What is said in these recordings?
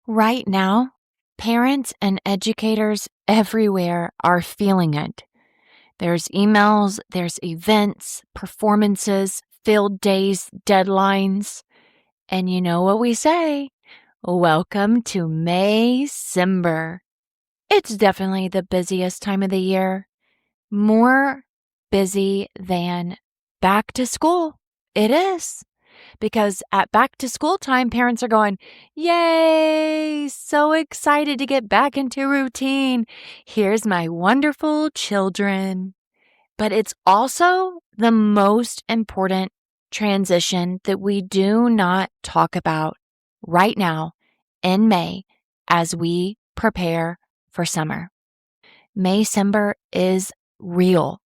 Right now, parents and educators everywhere are feeling it. There's emails, there's events, performances, field days, deadlines. And you know what we say? Welcome to May-cember. It's definitely the busiest time of the year. More busy than back to school. It is. Because at back to school time, parents are going, yay, so excited to get back into routine. Here's my wonderful children. But it's also the most important transition that we do not talk about right now in May as we prepare for summer. May-cember is real.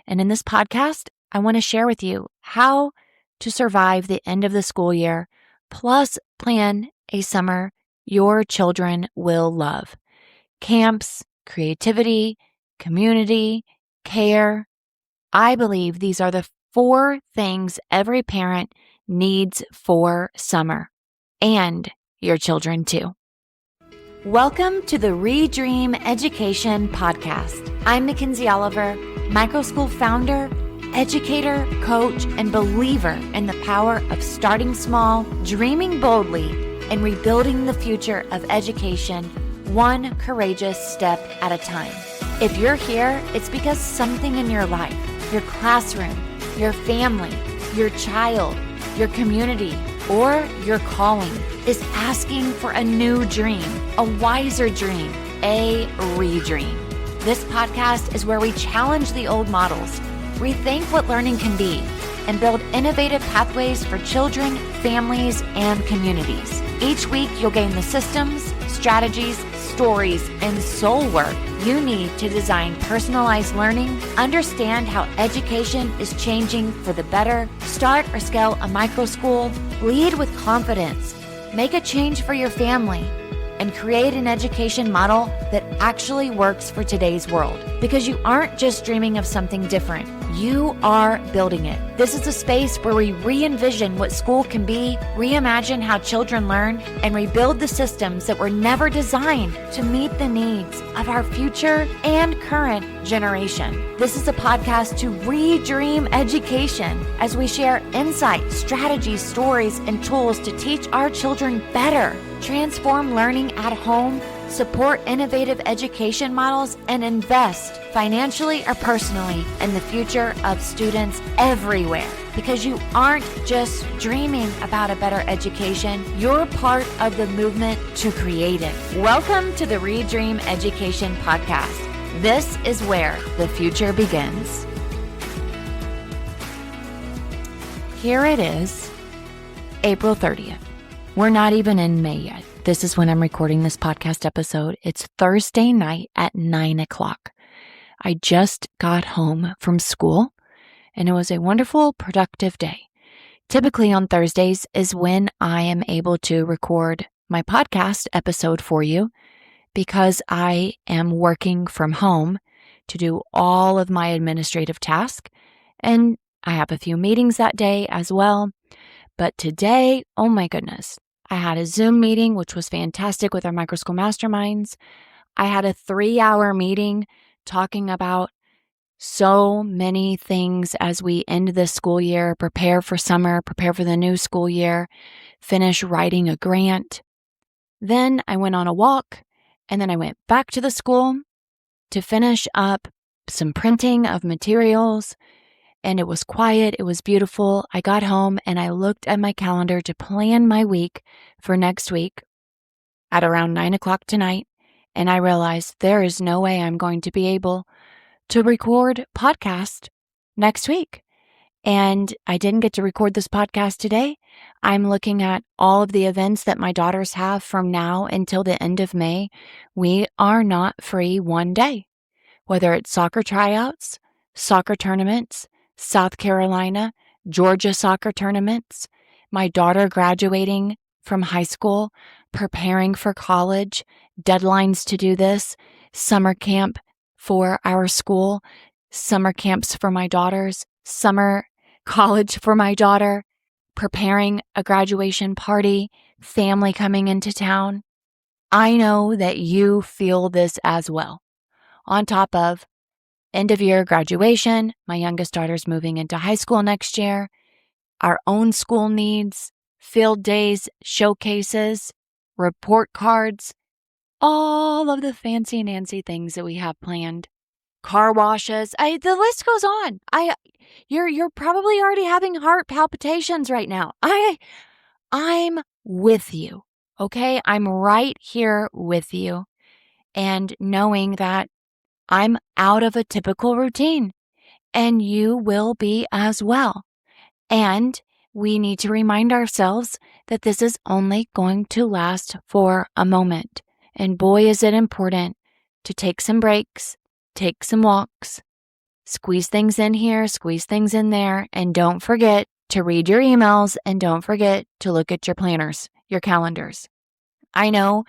And in this podcast, I want to share with you how to survive the end of the school year, plus plan a summer your children will love. Camps, creativity, community, care. I believe these are the 4 things every parent needs for summer, and your children too. Welcome to the Redream Education Podcast. I'm Makenzie Oliver, microschool founder, educator, coach, and believer in the power of starting small, dreaming boldly, and rebuilding the future of education one courageous step at a time. If you're here, it's because something in your life, your classroom, your family, your child, your community, or your calling is asking for a new dream, a wiser dream, a redream. This podcast is where we challenge the old models, rethink what learning can be, and build innovative pathways for children, families, and communities. Each week, you'll gain the systems, strategies, stories, and soul work you need to design personalized learning, understand how education is changing for the better, start or scale a microschool, lead with confidence, make a change for your family, and create an education model that actually works for today's world. Because you aren't just dreaming of something different, you are building it. This is a space where we re-envision what school can be, reimagine how children learn, and rebuild the systems that were never designed to meet the needs of our future and current generation. This is a podcast to redream education as we share insights, strategies, stories, and tools to teach our children better, transform learning at home, support innovative education models, and invest financially or personally in the future of students everywhere. Because you aren't just dreaming about a better education, you're part of the movement to create it. Welcome to the Redream Education Podcast. This is where the future begins. Here it is, April 30th. We're not even in May yet. This is when I'm recording this podcast episode. It's Thursday night at 9 o'clock. I just got home from school, and it was a wonderful, productive day. Typically on Thursdays is when I am able to record my podcast episode for you because I am working from home to do all of my administrative tasks, and I have a few meetings that day as well. But today, oh my goodness, I had a Zoom meeting, which was fantastic with our microschool masterminds. I had a 3-hour meeting talking about so many things as we end this school year, prepare for summer, prepare for the new school year, finish writing a grant. Then I went on a walk, and then I went back to the school to finish up some printing of materials. And it was quiet. It was beautiful. I got home and I looked at my calendar to plan my week for next week at around 9 o'clock tonight. And I realized there is no way I'm going to be able to record podcast next week. And I didn't get to record this podcast today. I'm looking at all of the events that my daughters have from now until the end of May. We are not free one day, whether it's soccer tryouts, soccer tournaments, South Carolina, Georgia soccer tournaments, my daughter graduating from high school, preparing for college, deadlines to do this, summer camp for our school, summer camps for my daughters, summer college for my daughter, preparing a graduation party, family coming into town. I know that you feel this as well. On top of end of year graduation, my youngest daughter's moving into high school next year, our own school needs, field days, showcases, report cards, all of the fancy Nancy things that we have planned. Car washes. The list goes on. You're probably already having heart palpitations right now. I'm with you. Okay? I'm right here with you, and knowing that I'm out of a typical routine, and you will be as well. And we need to remind ourselves that this is only going to last for a moment. And boy, is it important to take some breaks, take some walks, squeeze things in here, squeeze things in there, and don't forget to read your emails, and don't forget to look at your planners, your calendars. I know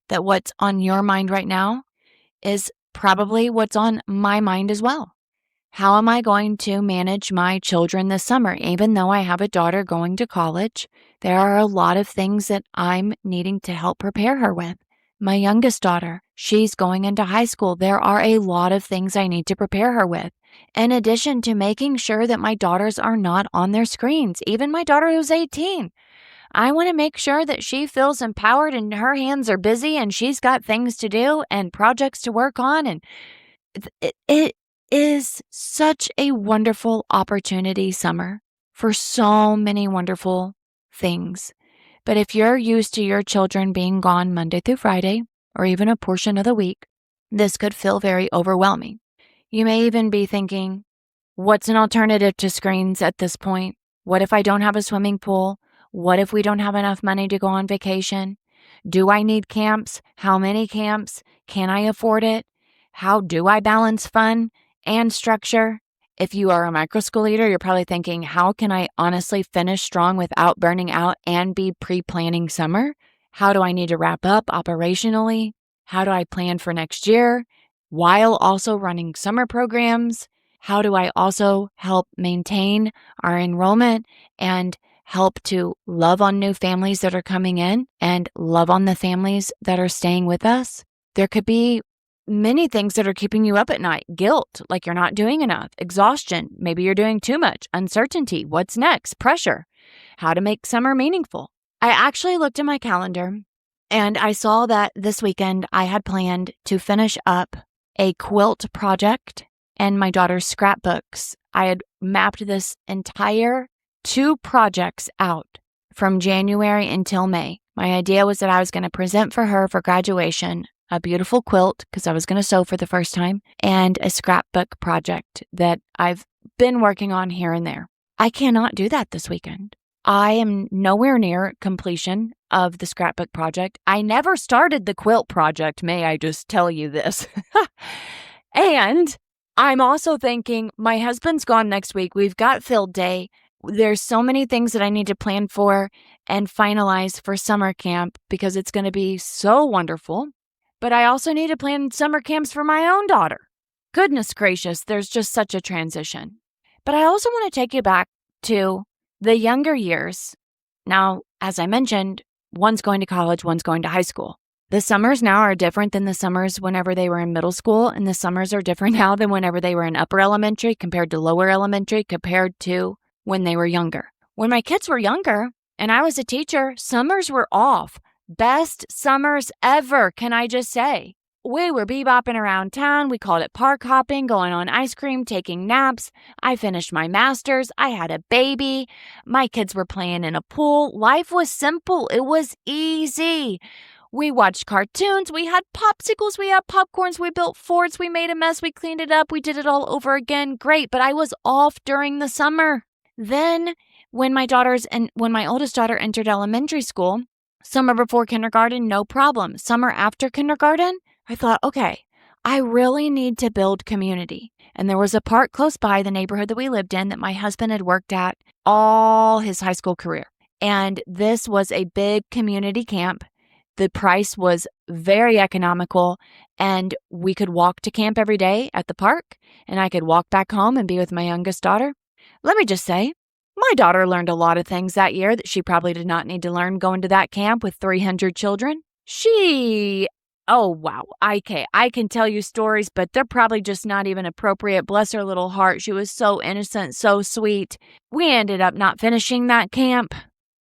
that what's on your mind right now is probably what's on my mind as well. How am I going to manage my children this summer? Even though I have a daughter going to college, there are a lot of things that I'm needing to help prepare her with. My youngest daughter, she's going into high school. There are a lot of things I need to prepare her with. In addition to making sure that my daughters are not on their screens, even my daughter who's 18. I want to make sure that she feels empowered and her hands are busy and she's got things to do and projects to work on. And it is such a wonderful opportunity summer for so many wonderful things. But if you're used to your children being gone Monday through Friday, or even a portion of the week, this could feel very overwhelming. You may even be thinking, what's an alternative to screens at this point? What if I don't have a swimming pool? What if we don't have enough money to go on vacation? Do I need camps? How many camps? Can I afford it? How do I balance fun and structure? If you are a microschool leader, you're probably thinking, how can I honestly finish strong without burning out and be pre-planning summer? How do I need to wrap up operationally? How do I plan for next year while also running summer programs? How do I also help maintain our enrollment and help to love on new families that are coming in and love on the families that are staying with us? There could be many things that are keeping you up at night. Guilt, like you're not doing enough. Exhaustion, maybe you're doing too much. Uncertainty, what's next? Pressure, how to make summer meaningful. I actually looked at my calendar and I saw that this weekend I had planned to finish up a quilt project and my daughter's scrapbooks. I had mapped this entire 2 projects out from January until May. My idea was that I was going to present for her for graduation a beautiful quilt, because I was going to sew for the first time, and a scrapbook project that I've been working on here and there. I cannot do that this weekend. I am nowhere near completion of the scrapbook project. I never started the quilt project, may I just tell you this. And I'm also thinking, my husband's gone next week. We've got field day. There's so many things that I need to plan for and finalize for summer camp because it's going to be so wonderful. But I also need to plan summer camps for my own daughter. Goodness gracious, there's just such a transition. But I also want to take you back to the younger years. Now, as I mentioned, one's going to college, one's going to high school. The summers now are different than the summers whenever they were in middle school, and the summers are different now than whenever they were in upper elementary compared to lower elementary compared to when they were younger. When my kids were younger and I was a teacher, summers were off. Best summers ever, can I just say? We were bebopping around town. We called it park hopping, going on ice cream, taking naps. I finished my master's. I had a baby. My kids were playing in a pool. Life was simple. It was easy. We watched cartoons. We had popsicles. We had popcorns. We built forts. We made a mess. We cleaned it up. We did it all over again. Great. But I was off during the summer. Then when my oldest daughter entered elementary school, summer before kindergarten, no problem. Summer after kindergarten, I thought, okay, I really need to build community. And there was a park close by the neighborhood that we lived in that my husband had worked at all his high school career. And this was a big community camp. The price was very economical, and we could walk to camp every day at the park, and I could walk back home and be with my youngest daughter. Let me just say, my daughter learned a lot of things that year that she probably did not need to learn going to that camp with 300 children. She oh, wow. I can tell you stories, but they're probably just not even appropriate. Bless her little heart. She was so innocent, so sweet. We ended up not finishing that camp.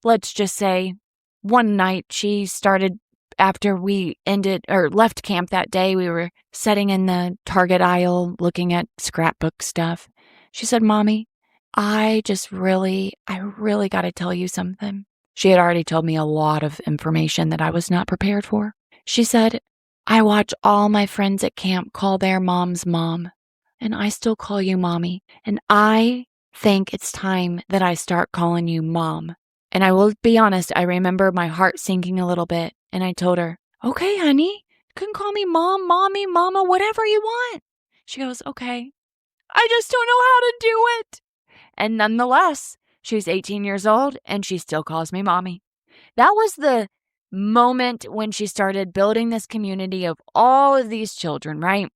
Let's just say one night she started after we ended or left camp that day, we were sitting in the Target aisle looking at scrapbook stuff. She said, "Mommy, I really got to tell you something." She had already told me a lot of information that I was not prepared for. She said, "I watch all my friends at camp call their moms mom, and I still call you mommy. And I think it's time that I start calling you mom." And I will be honest, I remember my heart sinking a little bit. And I told her, "Okay, honey, you can call me mom, mommy, mama, whatever you want." She goes, "Okay. I just don't know how to do it." And nonetheless, she's 18 years old and she still calls me mommy. That was the moment when she started building this community of all of these children, right?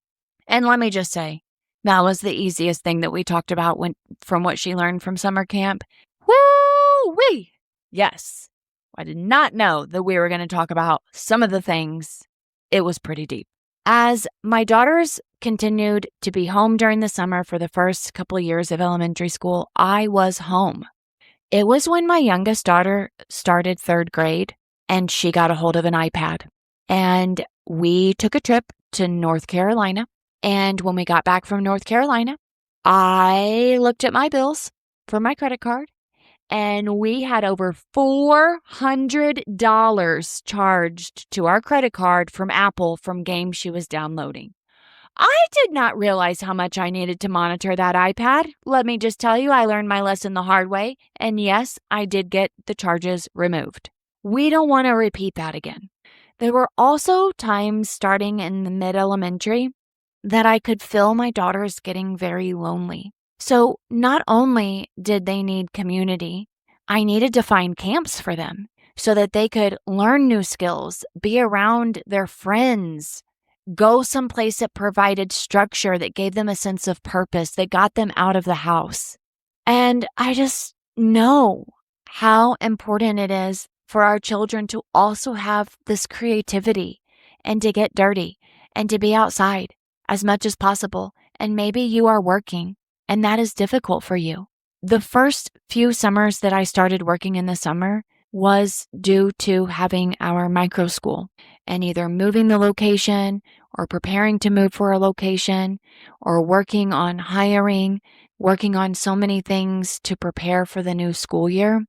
And let me just say, that was the easiest thing that we talked about from what she learned from summer camp. Woo-wee! Yes, I did not know that we were going to talk about some of the things. It was pretty deep. As my daughters continued to be home during the summer for the first couple of years of elementary school, I was home. It was when my youngest daughter started 3rd grade and she got a hold of an iPad. And we took a trip to North Carolina. And when we got back from North Carolina, I looked at my bills for my credit card and we had over $400 charged to our credit card from Apple from games she was downloading. I did not realize how much I needed to monitor that iPad. Let me just tell you, I learned my lesson the hard way. And yes, I did get the charges removed. We don't want to repeat that again. There were also times starting in the mid-elementary that I could feel my daughters getting very lonely. So not only did they need community, I needed to find camps for them so that they could learn new skills, be around their friends, go someplace that provided structure, that gave them a sense of purpose, that got them out of the house. And I just know how important it is for our children to also have this creativity and to get dirty and to be outside as much as possible. And maybe you are working and that is difficult for you. The first few summers that I started working in the summer was due to having our microschool and either moving the location or preparing to move for a location or working on hiring, working on so many things to prepare for the new school year.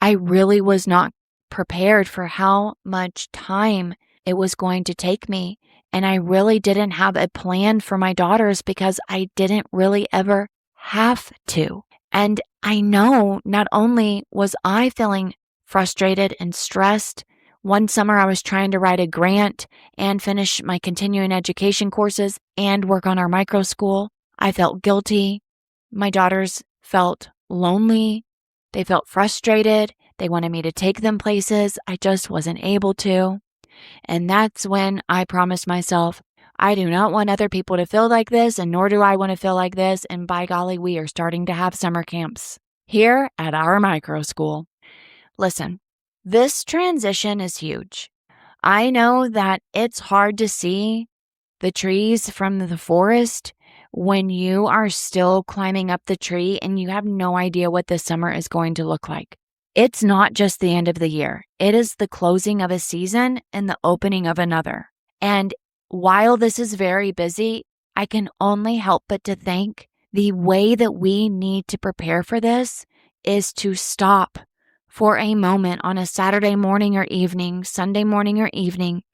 I really was not prepared for how much time it was going to take me. And I really didn't have a plan for my daughters because I didn't really ever have to. And I know not only was I feeling frustrated and stressed, one summer I was trying to write a grant and finish my continuing education courses and work on our micro school. I felt guilty. My daughters felt lonely. They felt frustrated. They wanted me to take them places. I just wasn't able to. And that's when I promised myself, I do not want other people to feel like this, and nor do I want to feel like this. And by golly, we are starting to have summer camps here at our micro school. Listen, this transition is huge. I know that it's hard to see the trees from the forest when you are still climbing up the tree and you have no idea what this summer is going to look like. It's not just the end of the year. It is the closing of a season and the opening of another. And while this is very busy, I can only help but to think the way that we need to prepare for this is to stop for a moment on a Saturday morning or evening, Sunday morning or evening,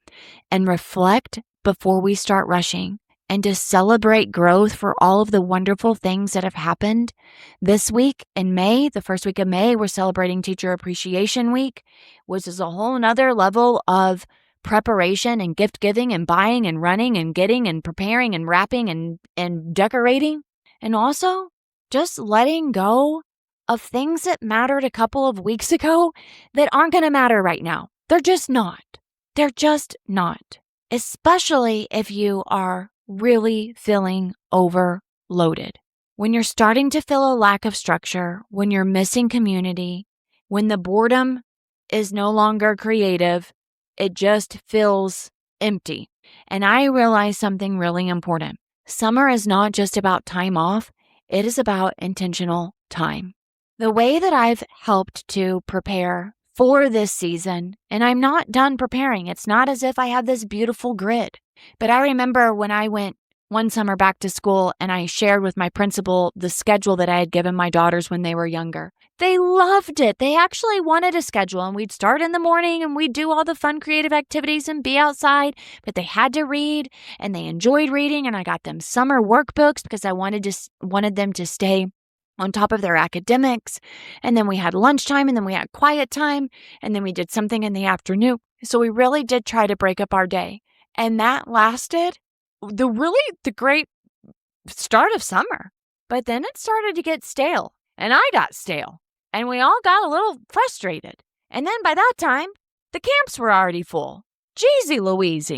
and reflect before we start rushing, and to celebrate growth for all of the wonderful things that have happened. This week in May, the first week of May, we're celebrating Teacher Appreciation Week, which is a whole nother level of preparation and gift giving and buying and running and getting and preparing and wrapping and decorating. And also just letting go of things that mattered a couple of weeks ago that aren't going to matter right now. They're just not. They're just not. Especially if you are really feeling overloaded. When you're starting to feel a lack of structure, when you're missing community, when the boredom is no longer creative, it just feels empty. And I realized something really important. Summer is not just about time off, it is about intentional time. The way that I've helped to prepare for this season, and I'm not done preparing. It's not as if I have this beautiful grid. But I remember when I went one summer back to school and I shared with my principal the schedule that I had given my daughters when they were younger. They loved it. They actually wanted a schedule, and we'd start in the morning and we'd do all the fun creative activities and be outside, but they had to read and they enjoyed reading, and I got them summer workbooks because I wanted them to stay on top of their academics. And then we had lunchtime, and then we had quiet time, and then we did something in the afternoon. So we really did try to break up our day. And that lasted the great start of summer. But then it started to get stale, and I got stale, and we all got a little frustrated. And then by that time, the camps were already full. Jeezy Louise.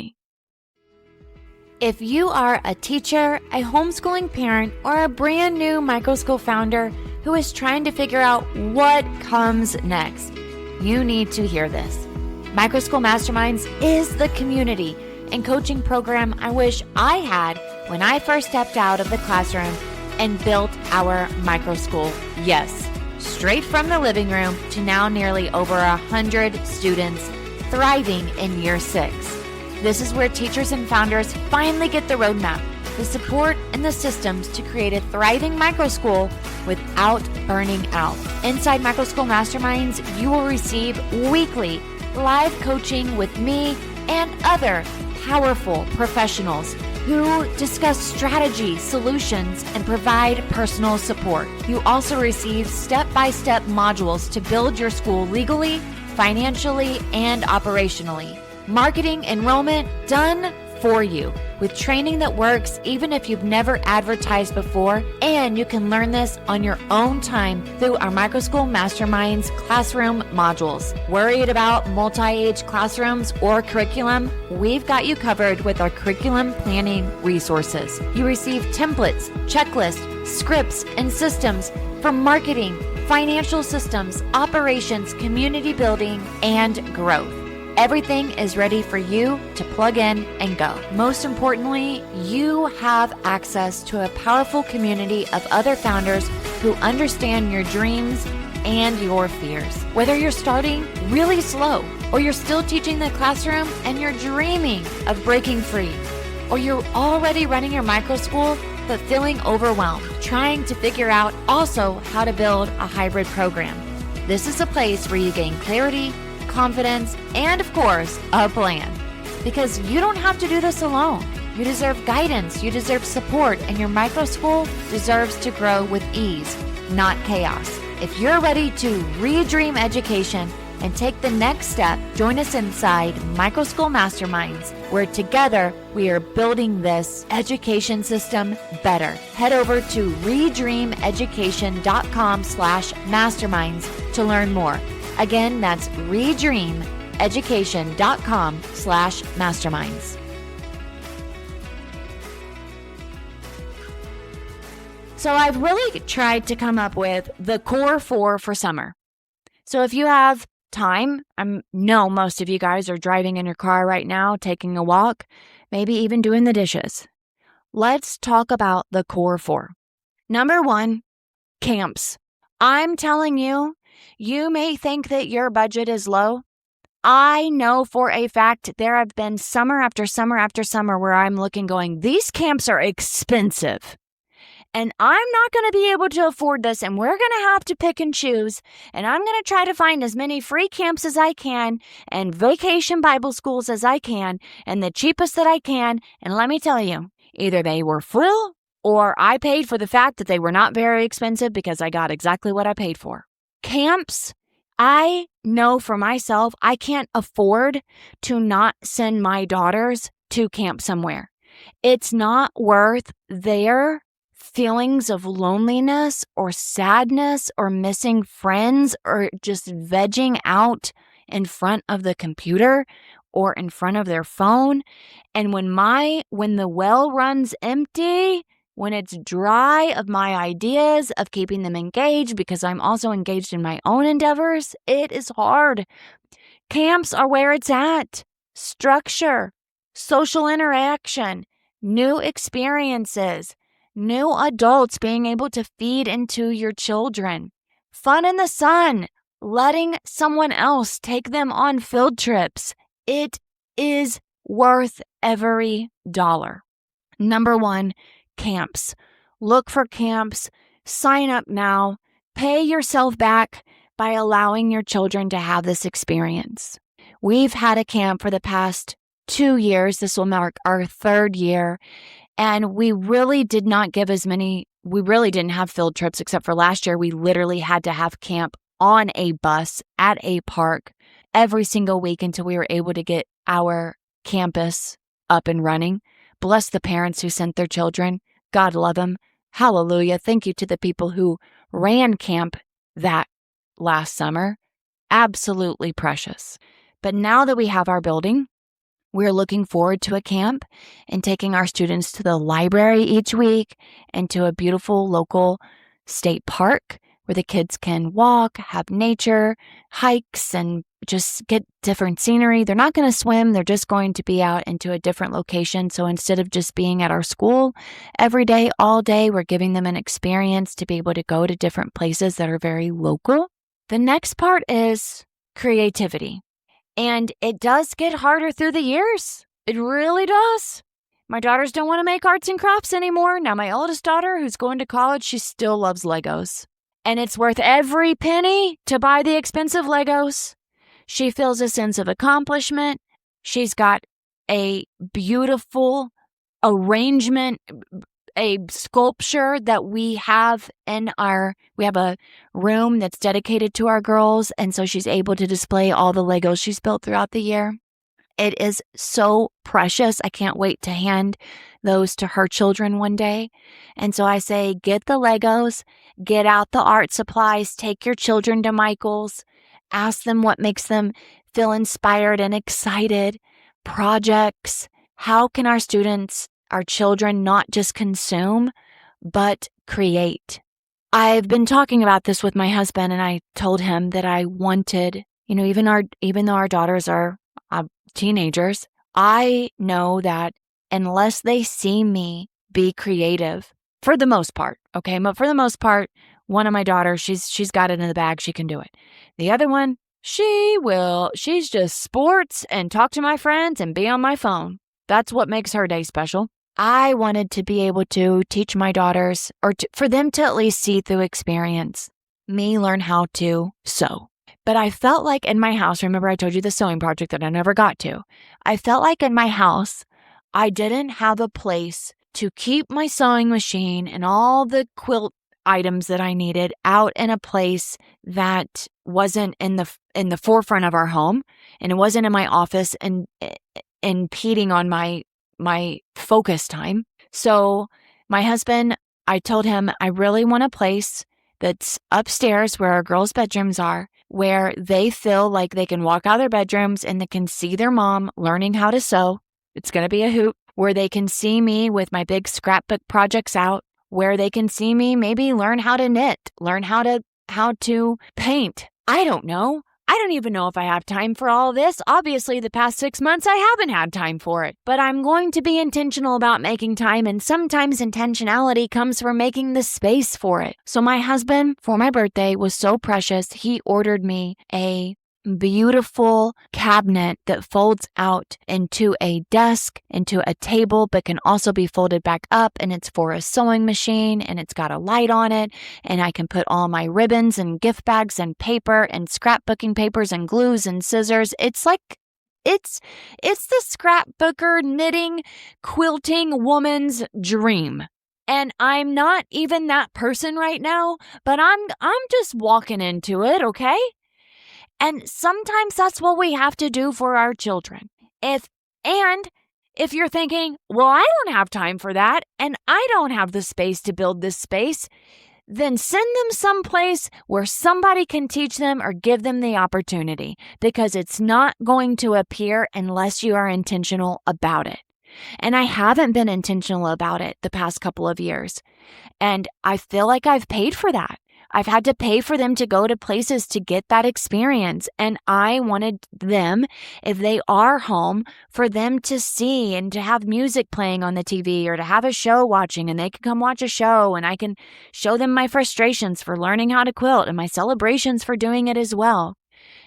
If you are a teacher, a homeschooling parent, or a brand new microschool founder who is trying to figure out what comes next, you need to hear this. Microschool Masterminds is the community and coaching program I wish I had when I first stepped out of the classroom and built our microschool. Yes, straight from the living room to now nearly over 100 students thriving in year 6. This is where teachers and founders finally get the roadmap, the support, and the systems to create a thriving microschool without burning out. Inside Microschool Masterminds, you will receive weekly live coaching with me and other powerful professionals who discuss strategy, solutions, and provide personal support. You also receive step-by-step modules to build your school legally, financially, and operationally. Marketing enrollment done for you with training that works even if you've never advertised before, and you can learn this on your own time through our Microschool Masterminds classroom modules. Worried about multi-age classrooms or curriculum? We've got you covered with our curriculum planning resources. You receive templates, checklists, scripts, and systems for marketing, financial systems, operations, community building, and growth. Everything is ready for you to plug in and go. Most importantly, you have access to a powerful community of other founders who understand your dreams and your fears. Whether you're starting really slow, or you're still teaching the classroom and you're dreaming of breaking free, or you're already running your microschool but feeling overwhelmed, trying to figure out also how to build a hybrid program. This is a place where you gain clarity, confidence, and of course, a plan. Because you don't have to do this alone. You deserve guidance, you deserve support, and your microschool deserves to grow with ease, not chaos. If you're ready to redream education and take the next step, join us inside Microschool Masterminds, where together we are building this education system better. Head over to redreameducation.com/masterminds to learn more. Again, that's redreameducation.com/masterminds. So I've really tried to come up with the core 4 for summer. So if you have time, I know most of you guys are driving in your car right now, taking a walk, maybe even doing the dishes. Let's talk about the core 4. Number 1, camps. I'm telling you, you may think that your budget is low. I know for a fact there have been summer after summer after summer where I'm looking going, these camps are expensive. And I'm not going to be able to afford this, and we're going to have to pick and choose. And I'm going to try to find as many free camps as I can and vacation Bible schools as I can and the cheapest that I can. And let me tell you, either they were full or I paid for the fact that they were not very expensive because I got exactly what I paid for. Camps, I know for myself, I can't afford to not send my daughters to camp somewhere. It's not worth their feelings of loneliness or sadness or missing friends or just vegging out in front of the computer or in front of their phone. And when the well runs empty, when it's dry of my ideas of keeping them engaged, because I'm also engaged in my own endeavors, it is hard. Camps are where it's at. structure, social interaction, new experiences, new adults being able to feed into your children, fun in the sun, letting someone else take them on field trips. It is worth every dollar. Number one, camps. Look for camps. Sign up now. Pay yourself back by allowing your children to have this experience. We've had a camp for the past 2 years. This will mark our 3rd year. And we really didn't have field trips except for last year. We literally had to have camp on a bus at a park every single week until we were able to get our campus up and running. Bless the parents who sent their children. God love them. Hallelujah. Thank you to the people who ran camp that last summer. Absolutely precious. But now that we have our building, we're looking forward to a camp and taking our students to the library each week and to a beautiful local state park where the kids can walk, have nature, hikes, and just get different scenery. They're not going to swim. They're just going to be out into a different location. So instead of just being at our school every day, all day, we're giving them an experience to be able to go to different places that are very local. The next part is creativity. And it does get harder through the years. It really does. My daughters don't want to make arts and crafts anymore. Now, my oldest daughter, who's going to college, she still loves Legos. And it's worth every penny to buy the expensive Legos. She feels a sense of accomplishment. She's got a beautiful arrangement, a sculpture that we have we have a room that's dedicated to our girls. And so she's able to display all the Legos she's built throughout the year. It is so precious. I can't wait to hand those to her children one day. And so I say, get the Legos, get out the art supplies, take your children to Michael's, ask them what makes them feel inspired and excited. Projects. How can our children not just consume, but create? I've been talking about this with my husband, and I told him that I wanted, even though our daughters are teenagers, I know that unless they see me be creative, for the most part, okay, but for the most part, one of my daughters, she's got it in the bag, she can do it. The other one, she's just sports and talk to my friends and be on my phone. That's what makes her day special. I wanted to be able to teach my daughters, for them to at least see through experience, me learn how to sew. But I felt like in my house, remember I told you the sewing project that I never got to. I felt like in my house, I didn't have a place to keep my sewing machine and all the quilt items that I needed out in a place that wasn't in the forefront of our home, and it wasn't in my office and impeding on my focus time. So my husband, I told him I really want a place that's upstairs where our girls' bedrooms are, where they feel like they can walk out of their bedrooms and they can see their mom learning how to sew. It's going to be a hoot. Where they can see me with my big scrapbook projects out, where they can see me maybe learn how to knit, learn how to paint. I don't know. I don't even know if I have time for all of this. Obviously, the past 6 months, I haven't had time for it. But I'm going to be intentional about making time, and sometimes intentionality comes from making the space for it. So my husband, for my birthday, was so precious. He ordered me a beautiful cabinet that folds out into a desk, into a table, but can also be folded back up, and it's for a sewing machine, and it's got a light on it, and I can put all my ribbons and gift bags and paper and scrapbooking papers and glues and scissors. It's the scrapbooker, knitting, quilting woman's dream. And I'm not even that person right now, but I'm just walking into it, okay? And sometimes that's what we have to do for our children. If you're thinking, well, I don't have time for that, and I don't have the space to build this space, then send them someplace where somebody can teach them or give them the opportunity, because it's not going to appear unless you are intentional about it. And I haven't been intentional about it the past couple of years. And I feel like I've paid for that. I've had to pay for them to go to places to get that experience. And I wanted them, if they are home, for them to see and to have music playing on the TV or to have a show watching, and they can come watch a show and I can show them my frustrations for learning how to quilt and my celebrations for doing it as well.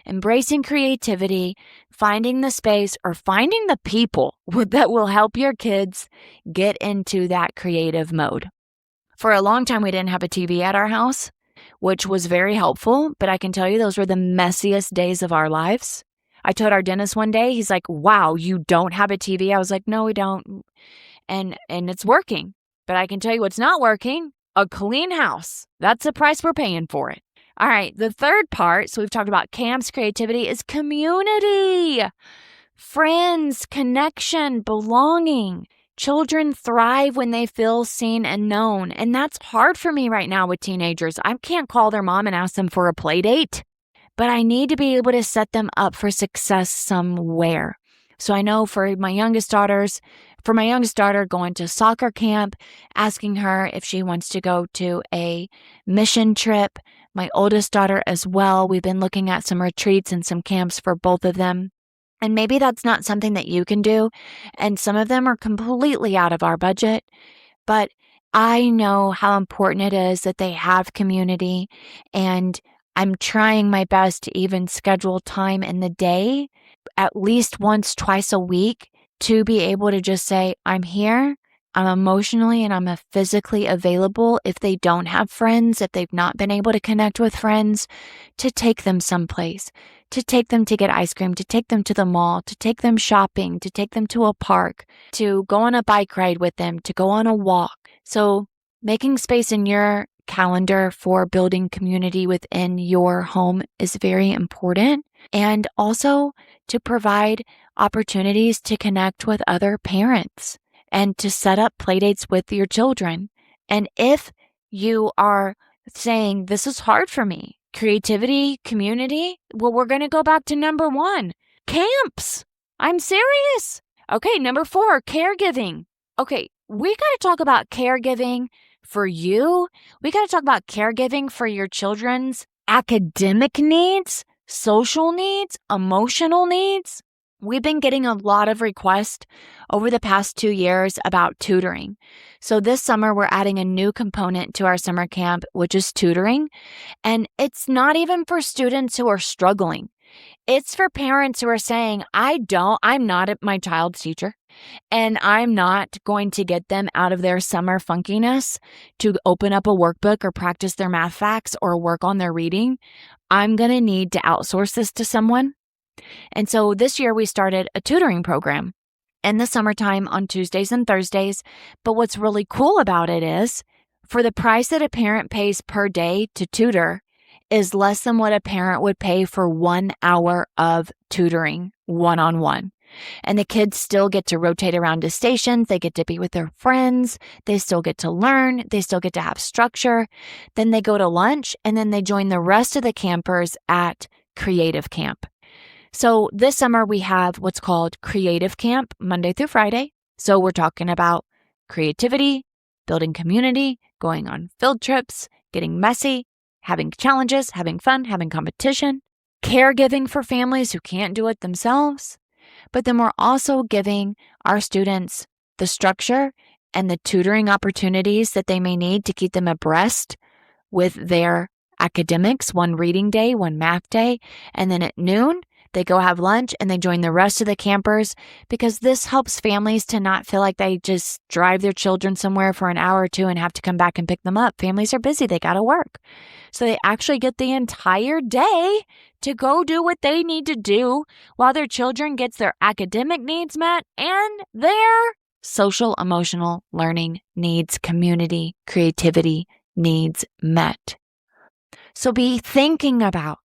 Embracing creativity, finding the space or finding the people that will help your kids get into that creative mode. For a long time, we didn't have a TV at our house, which was very helpful, but I can tell you those were the messiest days of our lives. I told our dentist one day, he's like, wow, you don't have a TV? I was like, no, we don't. And it's working. But I can tell you what's not working, a clean house. That's the price we're paying for it. All right, the third part, so we've talked about camps, creativity, is community. Friends, connection, belonging. Children thrive when they feel seen and known. And that's hard for me right now with teenagers. I can't call their mom and ask them for a play date, but I need to be able to set them up for success somewhere. So I know for my youngest daughter going to soccer camp, asking her if she wants to go to a mission trip. My oldest daughter as well. We've been looking at some retreats and some camps for both of them. And maybe that's not something that you can do. And some of them are completely out of our budget. But I know how important it is that they have community. And I'm trying my best to even schedule time in the day, at least once, twice a week, to be able to just say, I'm here. I'm emotionally and I'm physically available if they don't have friends, if they've not been able to connect with friends, to take them someplace, to take them to get ice cream, to take them to the mall, to take them shopping, to take them to a park, to go on a bike ride with them, to go on a walk. So making space in your calendar for building community within your home is very important. And also to provide opportunities to connect with other parents and to set up playdates with your children. And if you are saying, this is hard for me, creativity, community, well, we're going to go back to number 1, camps. I'm serious. Okay, number 4, caregiving. Okay, we got to talk about caregiving for you. We got to talk about caregiving for your children's academic needs, social needs, emotional needs. We've been getting a lot of requests over the past 2 years about tutoring. So this summer, we're adding a new component to our summer camp, which is tutoring. And it's not even for students who are struggling. It's for parents who are saying, I'm not my child's teacher, and I'm not going to get them out of their summer funkiness to open up a workbook or practice their math facts or work on their reading. I'm going to need to outsource this to someone. And so this year we started a tutoring program in the summertime on Tuesdays and Thursdays. But what's really cool about it is for the price that a parent pays per day to tutor is less than what a parent would pay for 1 hour of tutoring one-on-one. And the kids still get to rotate around to stations. They get to be with their friends. They still get to learn. They still get to have structure. Then they go to lunch and then they join the rest of the campers at Creative Camp. So this summer we have what's called Creative Camp, Monday through Friday. So we're talking about creativity, building community, going on field trips, getting messy, having challenges, having fun, having competition, caregiving for families who can't do it themselves. But then we're also giving our students the structure and the tutoring opportunities that they may need to keep them abreast with their academics, one reading day, one math day, and then at noon, they go have lunch and they join the rest of the campers because this helps families to not feel like they just drive their children somewhere for an hour or two and have to come back and pick them up. Families are busy. They got to work. So they actually get the entire day to go do what they need to do while their children gets their academic needs met and their social, emotional learning needs, community, creativity needs met. So be thinking about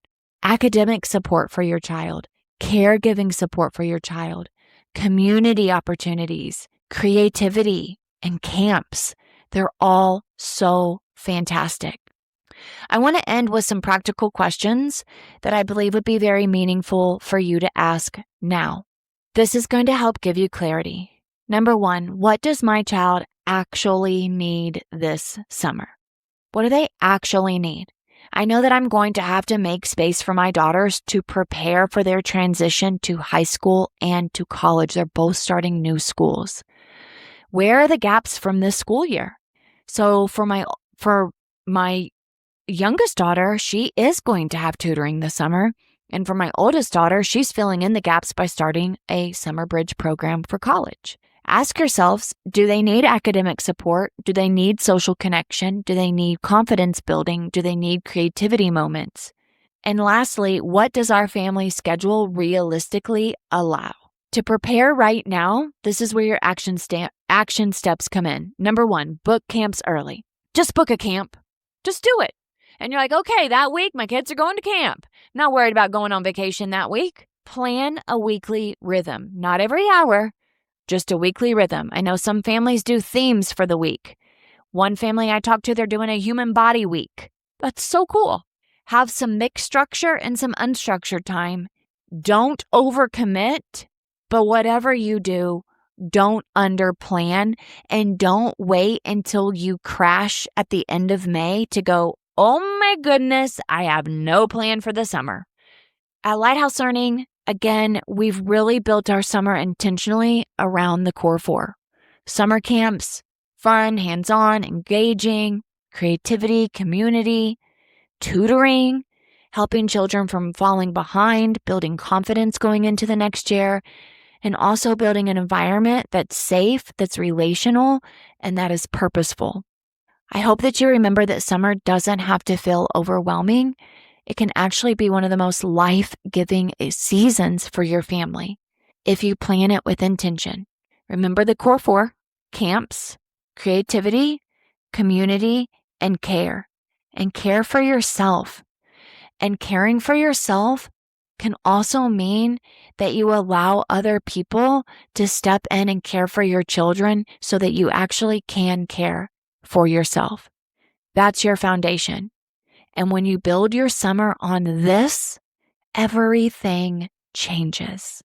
academic support for your child, caregiving support for your child, community opportunities, creativity, and camps. They're all so fantastic. I want to end with some practical questions that I believe would be very meaningful for you to ask now. This is going to help give you clarity. Number 1, what does my child actually need this summer? What do they actually need? I know that I'm going to have to make space for my daughters to prepare for their transition to high school and to college. They're both starting new schools. Where are the gaps from this school year? So for my youngest daughter, she is going to have tutoring this summer. And for my oldest daughter, she's filling in the gaps by starting a summer bridge program for college. Ask yourselves, do they need academic support? Do they need social connection? Do they need confidence building? Do they need creativity moments? And lastly, what does our family schedule realistically allow? To prepare right now, this is where your action steps come in. Number 1, book camps early. Just book a camp. Just do it. And you're like, okay, that week my kids are going to camp. Not worried about going on vacation that week. Plan a weekly rhythm. Not every hour, just a weekly rhythm. I know some families do themes for the week. One family I talked to, they're doing a human body week. That's so cool. Have some mixed structure and some unstructured time. Don't overcommit, but whatever you do, don't underplan, and don't wait until you crash at the end of May to go, oh my goodness, I have no plan for the summer. At Lighthouse Learning, again, we've really built our summer intentionally around the core 4. Summer camps, fun, hands-on, engaging, creativity, community, tutoring, helping children from falling behind, building confidence going into the next year, and also building an environment that's safe, that's relational, and that is purposeful. I hope that you remember that summer doesn't have to feel overwhelming. It can actually be one of the most life-giving seasons for your family if you plan it with intention. Remember the core 4: camps, creativity, community, and care. And care for yourself. And caring for yourself can also mean that you allow other people to step in and care for your children so that you actually can care for yourself. That's your foundation. And when you build your summer on this, everything changes.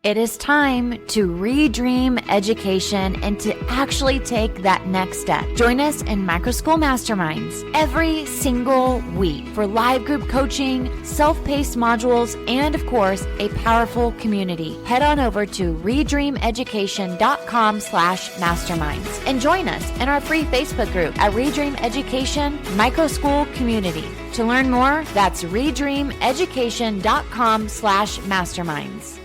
It is time to redream education and to actually take that next step. Join us in Microschool Masterminds every single week for live group coaching, self-paced modules, and of course, a powerful community. Head on over to redreameducation.com/masterminds and join us in our free Facebook group at Redream Education Microschool Community. To learn more, that's redreameducation.com/masterminds.